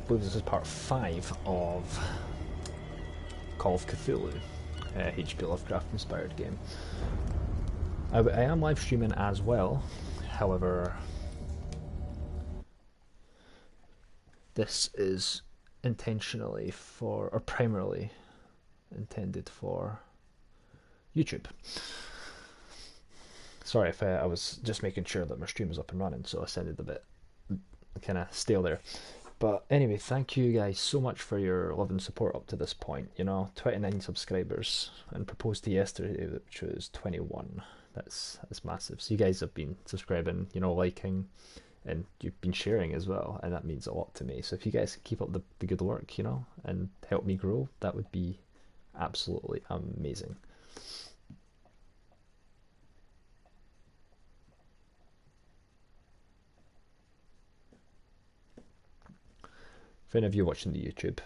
believe this is part 5 of Call of Cthulhu, H.P. Lovecraft inspired game. I am live streaming as well, however, this is intentionally for, or primarily intended for YouTube. Sorry if I was just making sure that my stream was up and running, so I sounded a bit kind of stale there. But anyway, thank you guys so much for your love and support up to this point. You know, 29 subscribers, and proposed to yesterday, which was 21. That's massive. So you guys have been subscribing, you know, liking, and you've been sharing as well, and that means a lot to me. So if you guys keep up the good work, you know, and help me grow, that would be absolutely amazing. For any of you watching the YouTube,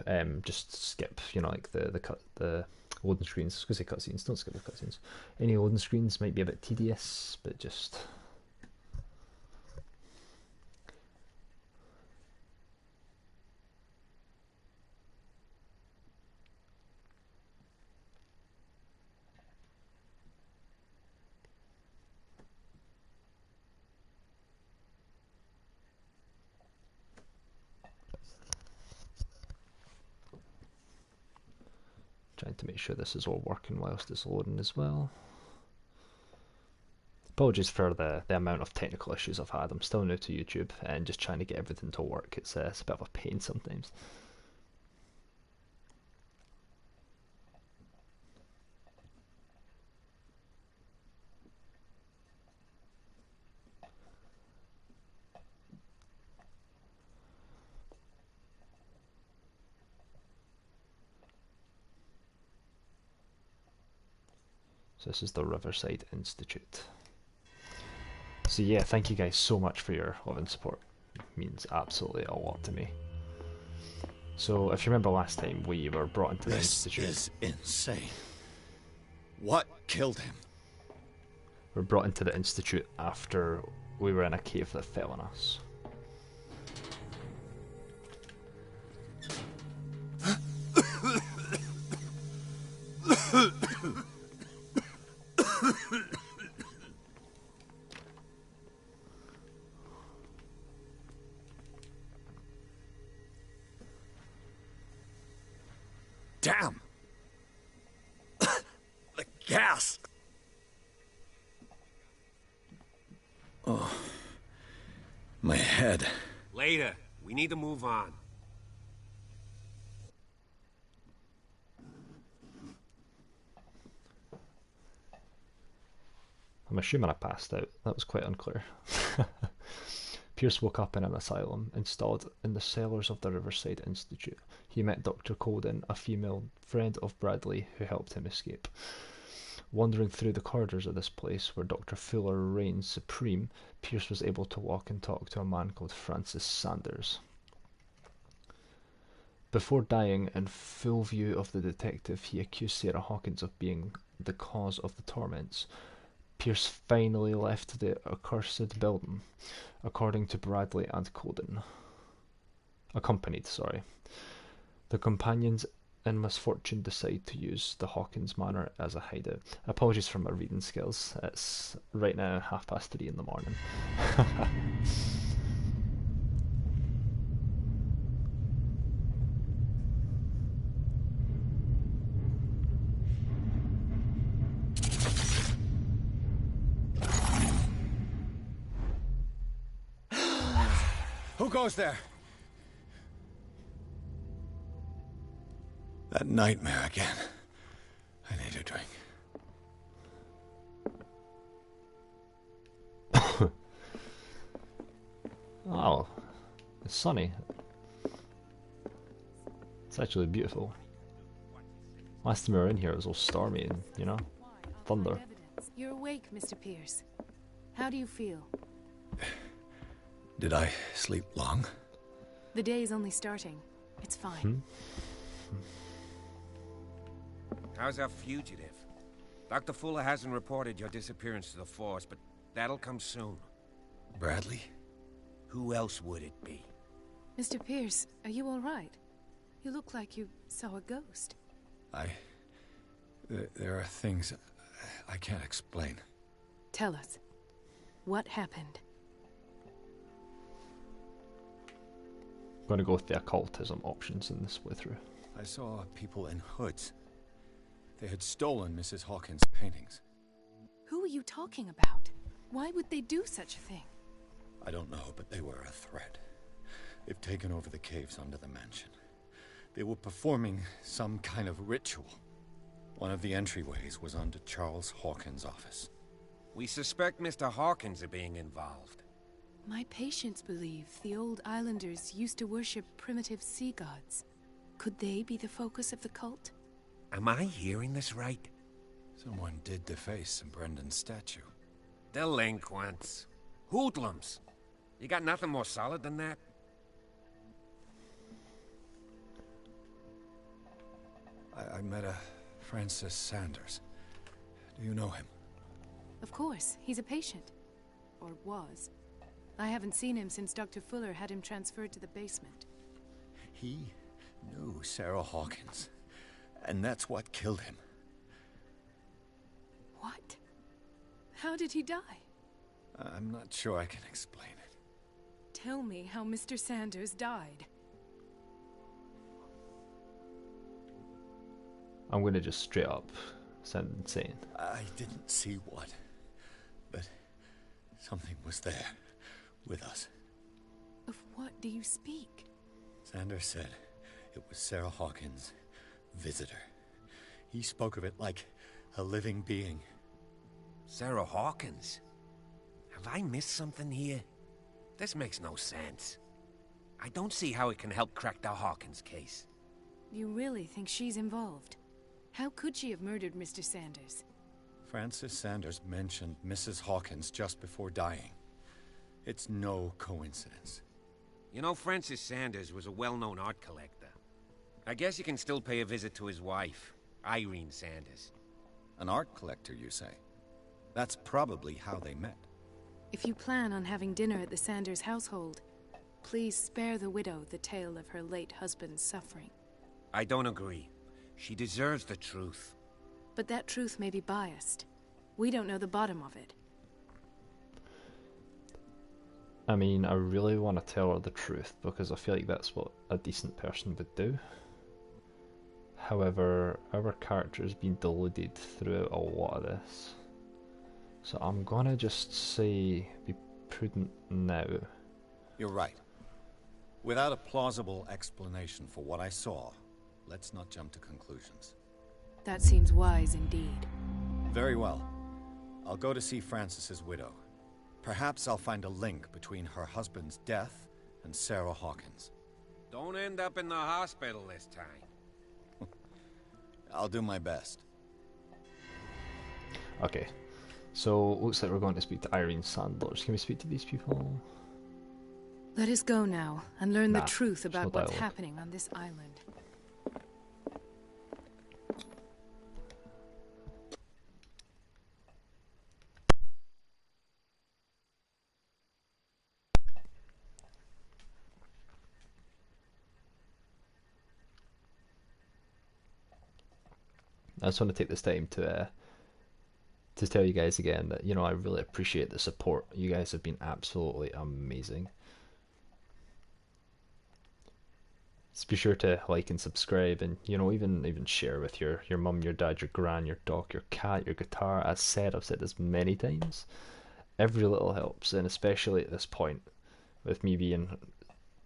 just skip, you know, like the loading screens. I was going to say cutscenes, don't skip the cutscenes. Any loading screens might be a bit tedious, but just... trying to make sure this is all working whilst it's loading as well. Apologies for the amount of technical issues I've had. I'm still new to YouTube and just trying to get everything to work. It's a bit of a pain sometimes. So this is the Riverside Institute. So yeah, thank you guys so much for your love and support. It means absolutely a lot to me. So if you remember last time, we were brought into the institute. This is insane. What killed him? We were brought into the institute after we were in a cave that fell on us. Damn! The gas! Oh, my head. Later. We need to move on. I'm assuming I passed out. That was quite unclear. Pierce woke up in an asylum installed in the cellars of the Riverside Institute. He met Dr. Colden, a female friend of Bradley, who helped him escape. Wandering through the corridors of this place, where Dr. Fuller reigns supreme, Pierce was able to walk and talk to a man called Francis Sanders. Before dying, in full view of the detective, he accused Sarah Hawkins of being the cause of the torments. Pierce finally left the accursed building, according to Bradley and Colden. Accompanied. The companions in misfortune decide to use the Hawkins Manor as a hideout. Apologies for my reading skills. It's right now 3:30 in the morning. Who goes there? That nightmare again. I need a drink. Oh, it's sunny. It's actually beautiful. Last time we were in here it was all stormy and, you know, thunder. You're awake, Mr. Pierce. How do you feel? Did I sleep long? The day is only starting. It's fine. How's our fugitive? Dr. Fuller hasn't reported your disappearance to the force, but that'll come soon. Bradley? Who else would it be? Mr. Pierce, are you all right? You look like you saw a ghost. There are things I can't explain. Tell us. What happened? I'm going to go with the occultism options in this playthrough. I saw people in hoods. They had stolen Mrs. Hawkins' paintings. Who are you talking about? Why would they do such a thing? I don't know, but they were a threat. They've taken over the caves under the mansion. They were performing some kind of ritual. One of the entryways was onto Charles Hawkins' office. We suspect Mr. Hawkins of being involved. My patients believe the old islanders used to worship primitive sea gods. Could they be the focus of the cult? Am I hearing this right? Someone did deface Brendan's statue. Delinquents. Hoodlums. You got nothing more solid than that? I met a Francis Sanders. Do you know him? Of course, he's a patient. Or was. I haven't seen him since Dr. Fuller had him transferred to the basement. He knew Sarah Hawkins, and that's what killed him. What? How did he die? I'm not sure I can explain it. Tell me how Mr. Sanders died. I'm going to just straight up sound insane. I didn't see what, but something was there with us. Of what do you speak? Sanders said it was Sarah Hawkins' visitor. He spoke of it like a living being. Sarah Hawkins? Have I missed something here? This makes no sense. I don't see how it can help crack the Hawkins case. You really think she's involved? How could she have murdered Mr. Sanders? Francis Sanders mentioned Mrs. Hawkins just before dying. It's no coincidence. You know, Francis Sanders was a well-known art collector. I guess you can still pay a visit to his wife, Irene Sanders. An art collector, you say? That's probably how they met. If you plan on having dinner at the Sanders household, please spare the widow the tale of her late husband's suffering. I don't agree. She deserves the truth. But that truth may be biased. We don't know the bottom of it. I mean, I really want to tell her the truth because I feel like that's what a decent person would do. However, our character has been deluded throughout a lot of this. So I'm gonna just say be prudent now. You're right. Without a plausible explanation for what I saw, let's not jump to conclusions. That seems wise indeed. Very well. I'll go to see Francis's widow. Perhaps I'll find a link between her husband's death and Sarah Hawkins. Don't end up in the hospital this time. I'll do my best. Okay, so looks like we're going to speak to Irene Sanders. Can we speak to these people? Let us go now and learn the Nah, truth there's no about what's dialogue. happening on this island. I just want to take this time to tell you guys again that, you know, I really appreciate the support. You guys have been absolutely amazing. Just be sure to like and subscribe, and you know, even share with your mum, your dad, your gran, your dog, your cat, your guitar. I've said this many times. Every little helps, and especially at this point, with me being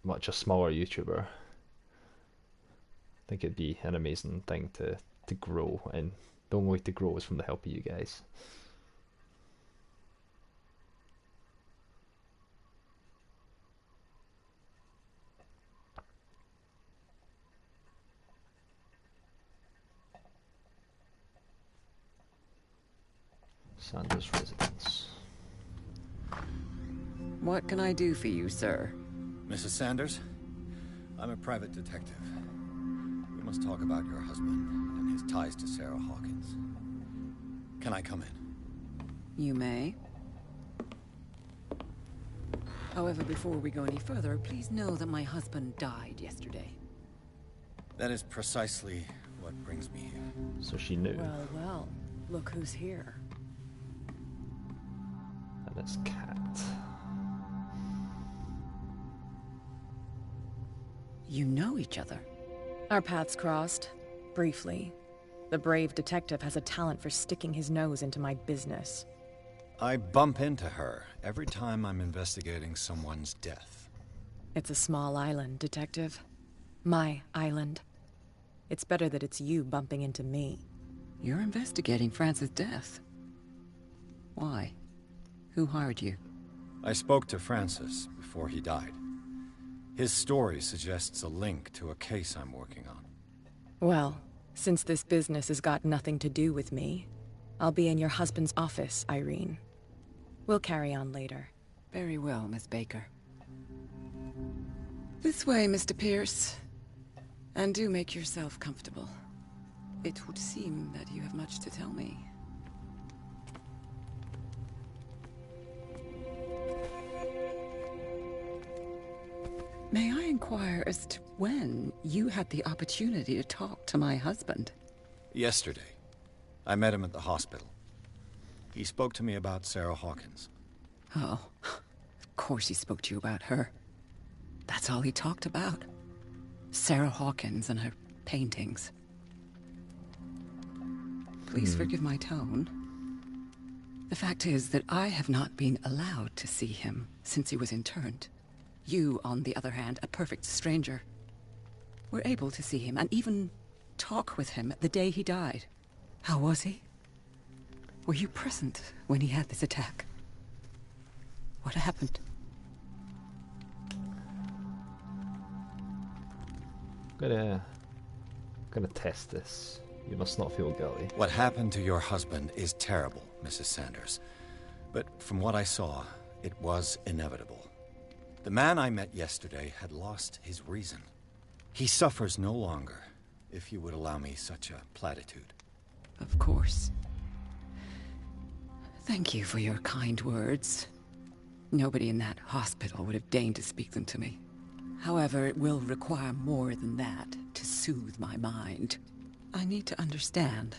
much a smaller YouTuber, I think it'd be an amazing thing to grow, and the only way to grow is from the help of you guys. Sanders residence. What can I do for you, sir? Mrs. Sanders? I'm a private detective. We must talk about your husband and his ties to Sarah Hawkins. Can I come in? You may. However, before we go any further, please know that my husband died yesterday. That is precisely what brings me here. So she knew. Well, well, look who's here. And it's Cat. You know each other. Our paths crossed, briefly. The brave detective has a talent for sticking his nose into my business. I bump into her every time I'm investigating someone's death. It's a small island, Detective. My island. It's better that it's you bumping into me. You're investigating Francis' death. Why? Who hired you? I spoke to Francis before he died. His story suggests a link to a case I'm working on. Well, since this business has got nothing to do with me, I'll be in your husband's office, Irene. We'll carry on later. Very well, Miss Baker. This way, Mr. Pierce. And do make yourself comfortable. It would seem that you have much to tell me. May I inquire as to when you had the opportunity to talk to my husband? Yesterday, I met him at the hospital. He spoke to me about Sarah Hawkins. Oh, of course he spoke to you about her. That's all he talked about. Sarah Hawkins and her paintings. Please forgive my tone. The fact is that I have not been allowed to see him since he was interned. You, on the other hand, a perfect stranger, were able to see him and even talk with him the day he died. How was he? Were you present when he had this attack? What happened? Gonna test this. You must not feel guilty. What happened to your husband is terrible, Mrs. Sanders. But from what I saw, it was inevitable. The man I met yesterday had lost his reason. He suffers no longer, if you would allow me such a platitude. Of course. Thank you for your kind words. Nobody in that hospital would have deigned to speak them to me. However, it will require more than that to soothe my mind. I need to understand.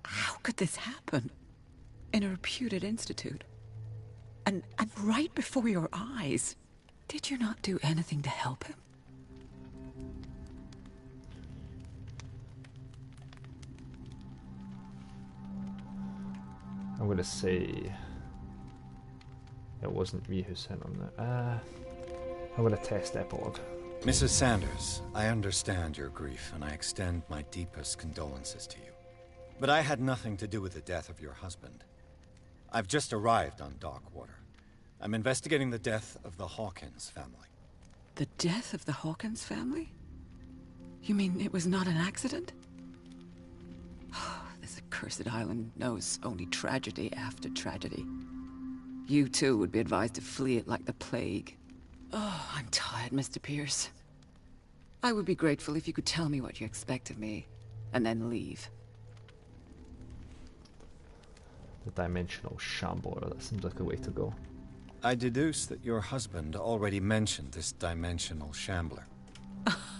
How could this happen? In a reputed institute? And right before your eyes? Did you not do anything to help him? I'm gonna say it wasn't me who sent him that. I'm gonna test epilogue. Mrs. Sanders, I understand your grief, and I extend my deepest condolences to you. But I had nothing to do with the death of your husband. I've just arrived on Darkwater. I'm investigating the death of the Hawkins family. The death of the Hawkins family? You mean it was not an accident? This accursed island knows only tragedy after tragedy. You too would be advised to flee it like the plague. Oh, I'm tired, Mr. Pierce. I would be grateful if you could tell me what you expect of me, and then leave. The dimensional Shambler, that seems like a way to go. I deduce that your husband already mentioned this dimensional Shambler.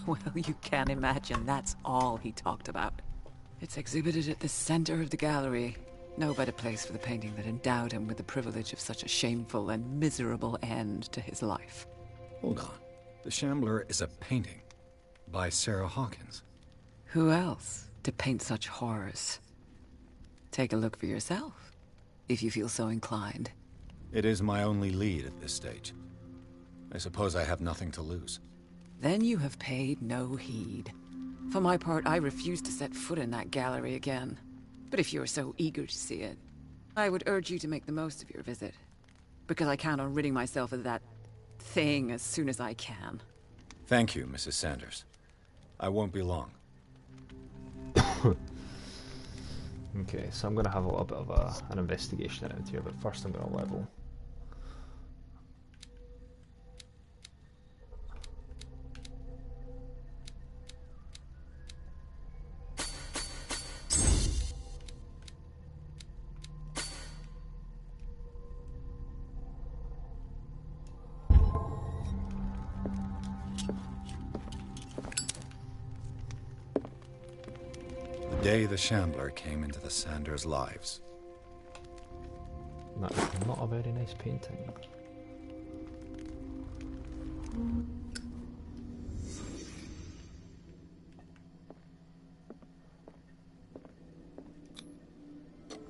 Well, you can imagine that's all he talked about. It's exhibited at the center of the gallery. No better place for the painting that endowed him with the privilege of such a shameful and miserable end to his life. Hold on. The Shambler is a painting by Sarah Hawkins. Who else to paint such horrors? Take a look for yourself, if you feel so inclined. It is my only lead at this stage. I suppose I have nothing to lose. Then you have paid no heed. For my part, I refuse to set foot in that gallery again. But if you're so eager to see it, I would urge you to make the most of your visit. Because I count on ridding myself of that thing as soon as I can. Thank you, Mrs. Sanders. I won't be long. Okay, so I'm gonna have a little bit of an investigation around here, but first I'm gonna level. day the Shambler came into the Sanders' lives. That's not a very nice painting.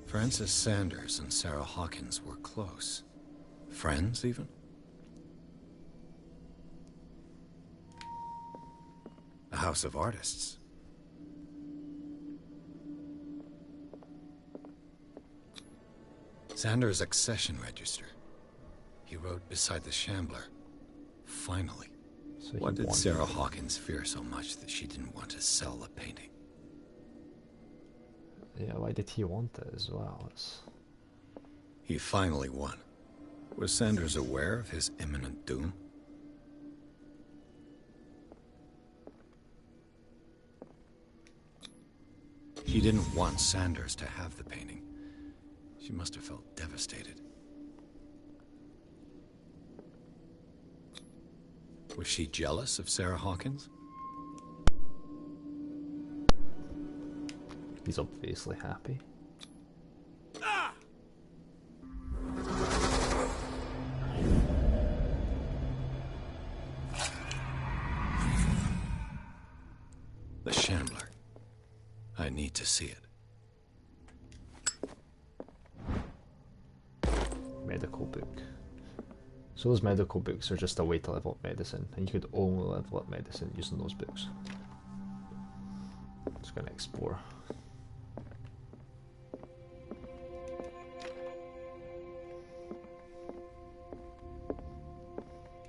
Francis Sanders and Sarah Hawkins were close. Friends, even? A house of artists. Sanders' accession register. He wrote beside the Shambler. Finally. So What he did wanted Sarah it. Hawkins fear so much that she didn't want to sell the painting? Yeah, why did he want it as well? He finally won. Was Sanders aware of his imminent doom? She didn't want Sanders to have the painting. She must have felt devastated. Was she jealous of Sarah Hawkins? He's obviously happy. The Shambler. I need to see it. Medical book. So those medical books are just a way to level up medicine, and you could only level up medicine using those books. Just gonna explore.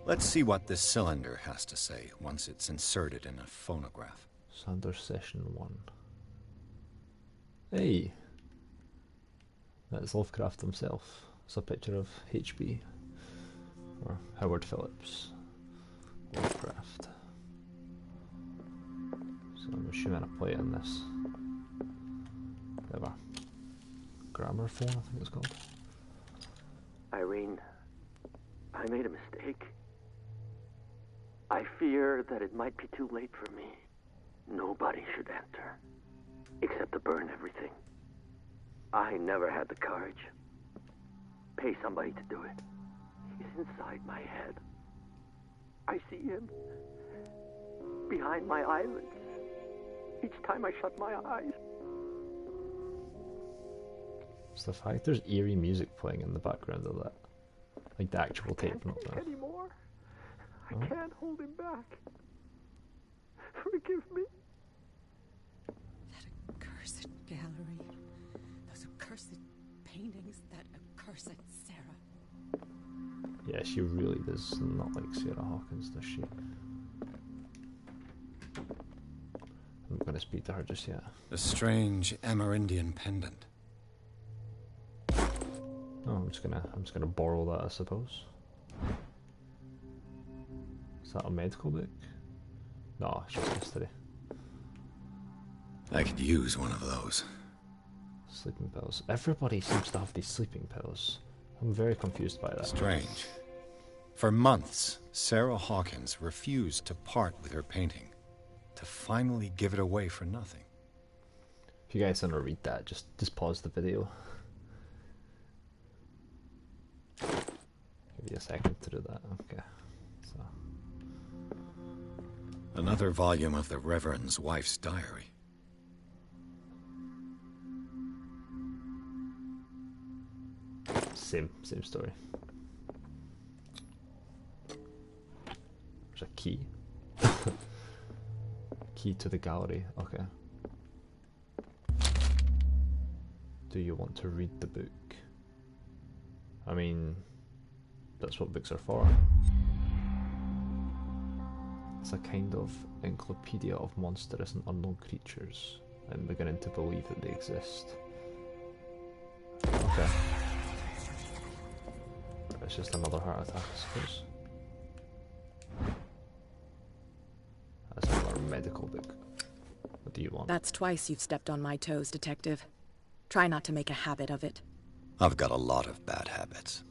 Let's see what this cylinder has to say once it's inserted in a phonograph. Sanders Session 1. Hey! That's Lovecraft himself. It's a picture of HB. Or Howard Phillips. Lovecraft. So I'm assuming I play it in this. Whatever. Gramophone, I think it's called. Irene, I made a mistake. I fear that it might be too late for me. Nobody should enter, except to burn everything. I never had the courage. Pay somebody to do it. He's inside my head. I see him behind my eyelids each time I shut my eyes. It's the fact there's eerie music playing in the background of that. Like the actual tape, Can't not take the... anymore. I Oh. can't hold him back. Forgive me. That accursed gallery. Those accursed paintings. That accursed Sarah. Yeah, she really does not like Sarah Hawkins, does she? I'm not going to speak to her just yet. A strange Amerindian pendant. Oh, I'm just gonna borrow that, I suppose. Is that a medical book? No, it's just history. I could use one of those. Sleeping pills. Everybody seems to have these sleeping pills. I'm very confused by that. Strange. For months, Sarah Hawkins refused to part with her painting, to finally give it away for nothing. If you guys want to read that, just pause the video. Give you a second to do that. Okay. So Another volume of the Reverend's wife's diary. same story. There's a key. Key to the gallery. Okay. Do you want to read the book? I mean, that's what books are for. It's a kind of encyclopedia of monstrous and unknown creatures. I'm beginning to believe that they exist. Okay. It's just another heart attack, I suppose. That's another medical book. What do you want? That's twice you've stepped on my toes, Detective. Try not to make a habit of it. I've got a lot of bad habits.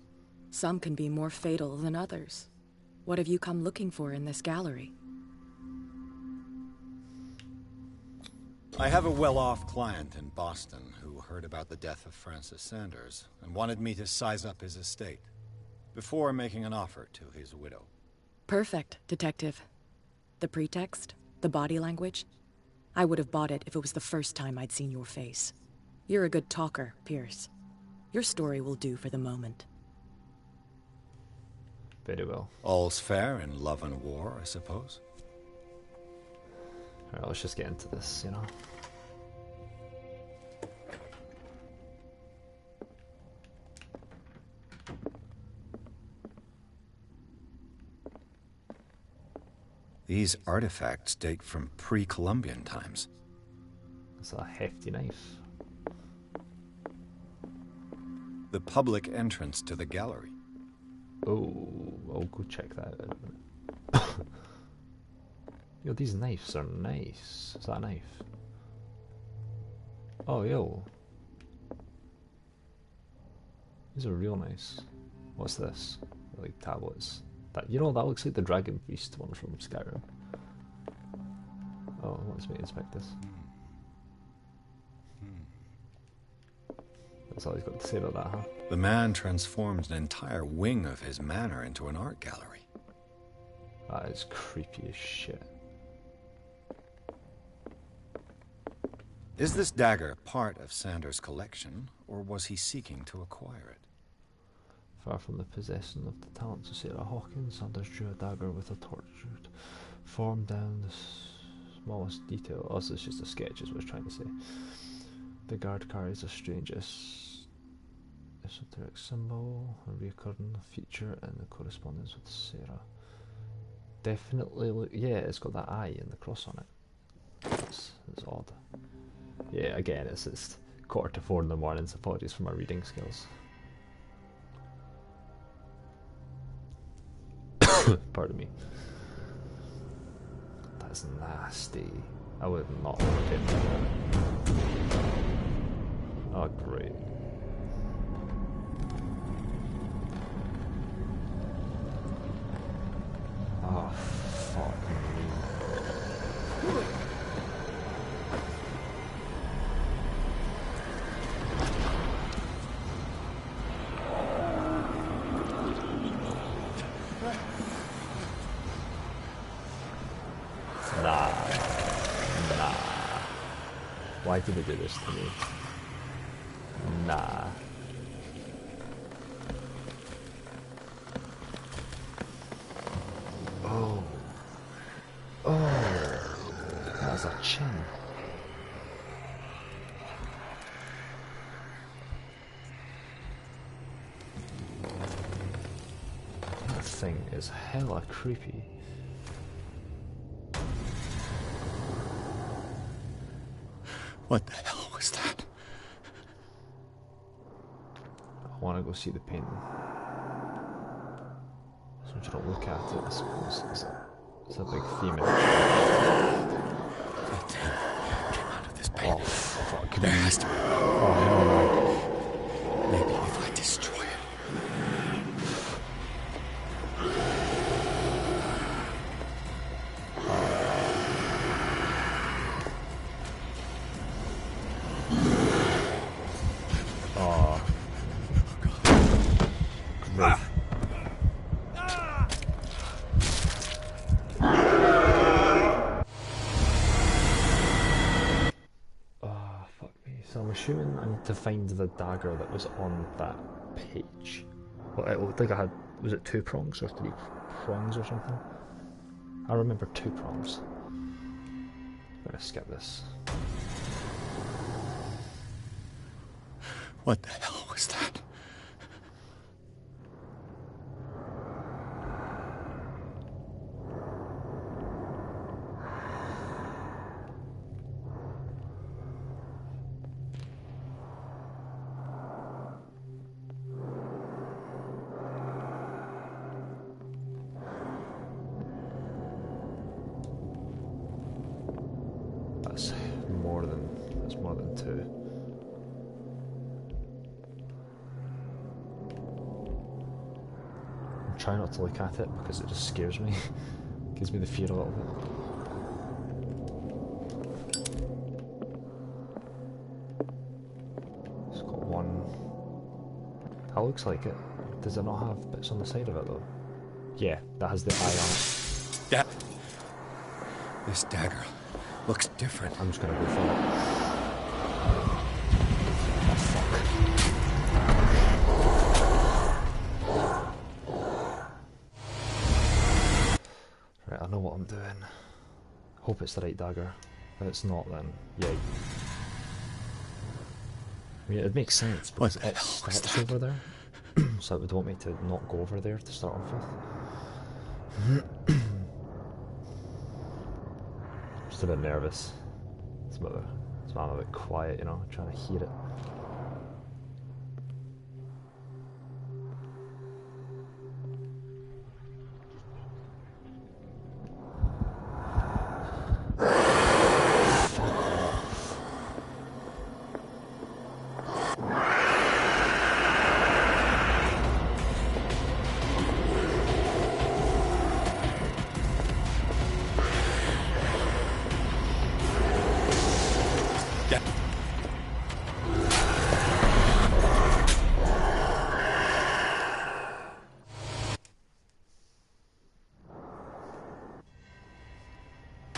Some can be more fatal than others. What have you come looking for in this gallery? I have a well-off client in Boston who heard about the death of Francis Sanders and wanted me to size up his estate before making an offer to his widow. Perfect, Detective. The pretext? The body language? I would have bought it if it was the first time I'd seen your face. You're a good talker, Pierce. Your story will do for the moment. Very well. All's fair in love and war, I suppose. Alright, let's just get into this, you know. These artifacts date from pre-Columbian times. It's a hefty knife. The public entrance to the gallery. Oh, I'll go check that out in a minute. Yo, these knives are nice. Is that a knife? Oh, yo. These are real nice. What's this? They're like tablets. That, you know, that looks like the Dragon Feast one from Skyrim. Oh, it wants me to inspect this. That's all he's got to say about that, huh? The man transformed an entire wing of his manor into an art gallery. That is creepy as shit. Is this dagger part of Sanders' collection, or was he seeking to acquire it? Far from the possession of the talents of Sarah Hawkins, Sanders drew a dagger with a tortured form down the smallest detail. Oh, this is just a sketch, is what I was trying to say. The guard carries a strange esoteric symbol, a recurring feature in the correspondence with Sarah. Definitely look, yeah, it's got that eye and the cross on it. It's odd. Yeah, again, it's 3:45 in the morning, so apologies for my reading skills. Pardon me. That's nasty. I would not look into that. Oh, great. Oh, fuck me. Nah. Why did they do this to me? Nah. Oh. Oh. That's a chin. That thing is hella creepy. What the hell was that? I want to go see the painting. So you don't look at it, I suppose. It's a big theme in it. That thing came out of this painting. Oh, fuck. There has to be. Oh, hell no. Maybe if I destroy it. Assuming I need to find the dagger that was on that page. Well, it looked like I had, was it 2 prongs or 3 prongs or something? I remember 2 prongs. I'm gonna skip this. What the hell was that? That's more than 2. I'm trying not to look at it because it just scares me. Gives me the fear a little bit. That looks like it. Does it not have bits on the side of it though? Yeah, that has the eye on it. Yeah. This dagger looks different. I'm just gonna go for it. Right, I know what I'm doing. Hope it's the right dagger. If it's not, then yay. I mean, it makes sense because What the it hell was starts that? over there, so it would want me to not go over there to start off with. Just a bit nervous. That's why I'm a bit quiet, you know, trying to hear it.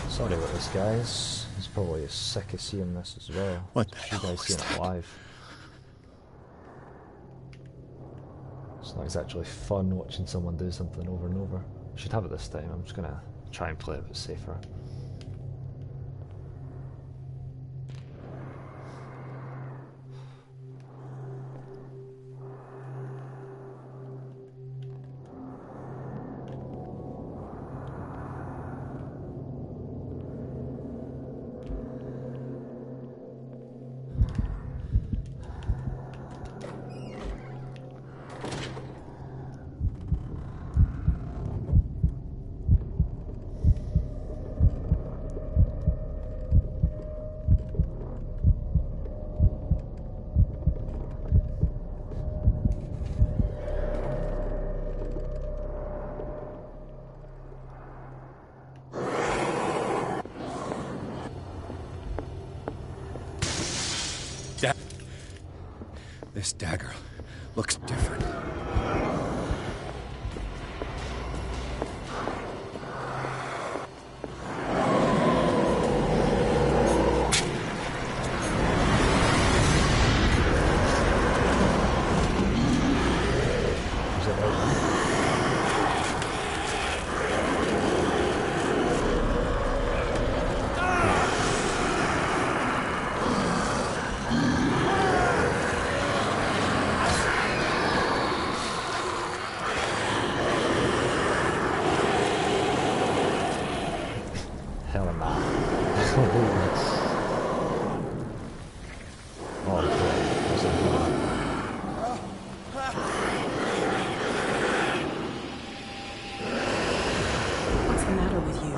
Sorry about this, guys. He's probably as sick of seeing this as well. What the You hell guys was seeing it that? live. It's not exactly fun watching someone do something over and over. Should have it this time. I'm just gonna try and play it a bit safer. This dagger looks different. Is it right now? Hell no. Oh, boy. What's it doing? What's the matter with you?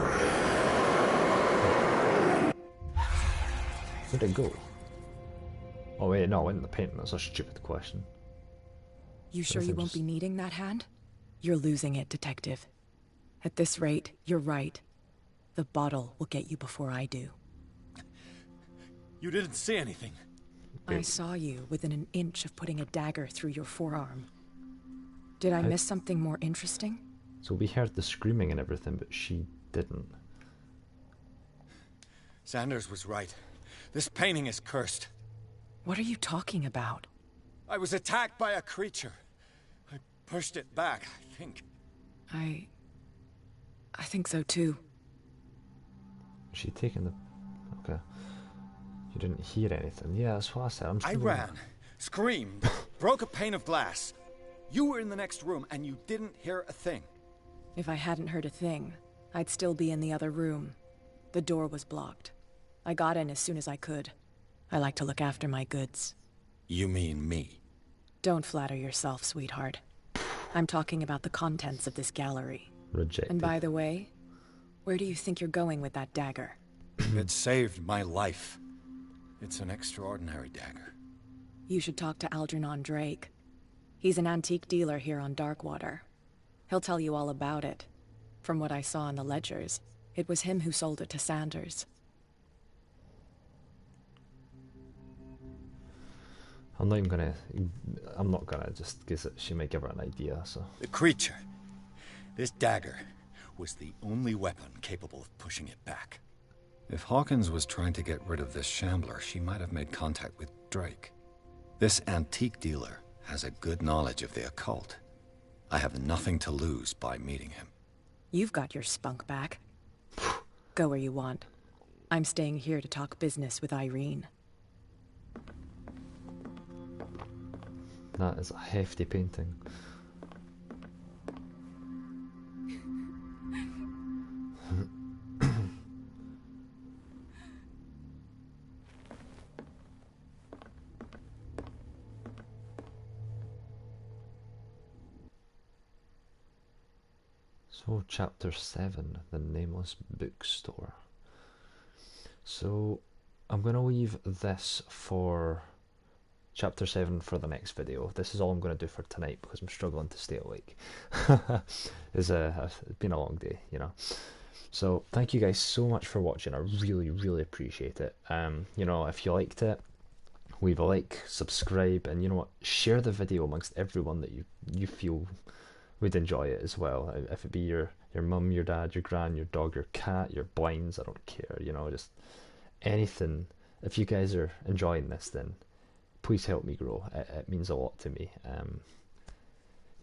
Where'd it go? Oh wait, no, it went in the painting. That's a stupid question. You sure you Everything won't just- be needing that hand? You're losing it, Detective. At this rate, you're right. The bottle will get you before I do. You didn't see anything. I saw you within an inch of putting a dagger through your forearm. Did I miss something more interesting? So we heard the screaming and everything, but she didn't. Sanders was right. This painting is cursed. What are you talking about? I was attacked by a creature. I pushed it back, I think. I think so too. Was she taking the... Okay. You didn't hear anything. Yeah, that's what I said. I'm just I gonna- ran, screamed, broke a pane of glass. You were in the next room and you didn't hear a thing. If I hadn't heard a thing, I'd still be in the other room. The door was blocked. I got in as soon as I could. I like to look after my goods. You mean me? Don't flatter yourself, sweetheart. I'm talking about the contents of this gallery. Rejected. And by the way, where do you think you're going with that dagger? It saved my life. It's an extraordinary dagger. You should talk to Algernon Drake. He's an antique dealer here on Darkwater. He'll tell you all about it. From what I saw in the ledgers, it was him who sold it to Sanders. I'm not even gonna. I'm not gonna just because she might give her an idea. So The creature. This dagger was the only weapon capable of pushing it back. If Hawkins was trying to get rid of this Shambler, she might have made contact with Drake. This antique dealer has a good knowledge of the occult. I have nothing to lose by meeting him. You've got your spunk back. Go where you want. I'm staying here to talk business with Irene. that is a hefty painting. So, chapter 7, the Nameless Bookstore. So, I'm going to leave this for chapter 7 for the next video. This is all I'm going to do for tonight because I'm struggling to stay awake. It's been a long day, you know. So, thank you guys so much for watching. I really, really appreciate it. You know, if you liked it, leave a like, subscribe, and you know what, share the video amongst everyone that you feel would enjoy it as well. If it be your mum, your dad, your gran, your dog, your cat, your blinds, I don't care, you know, just anything. If you guys are enjoying this, then please help me grow. It means a lot to me.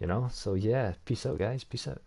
You know, so yeah, peace out guys, peace out.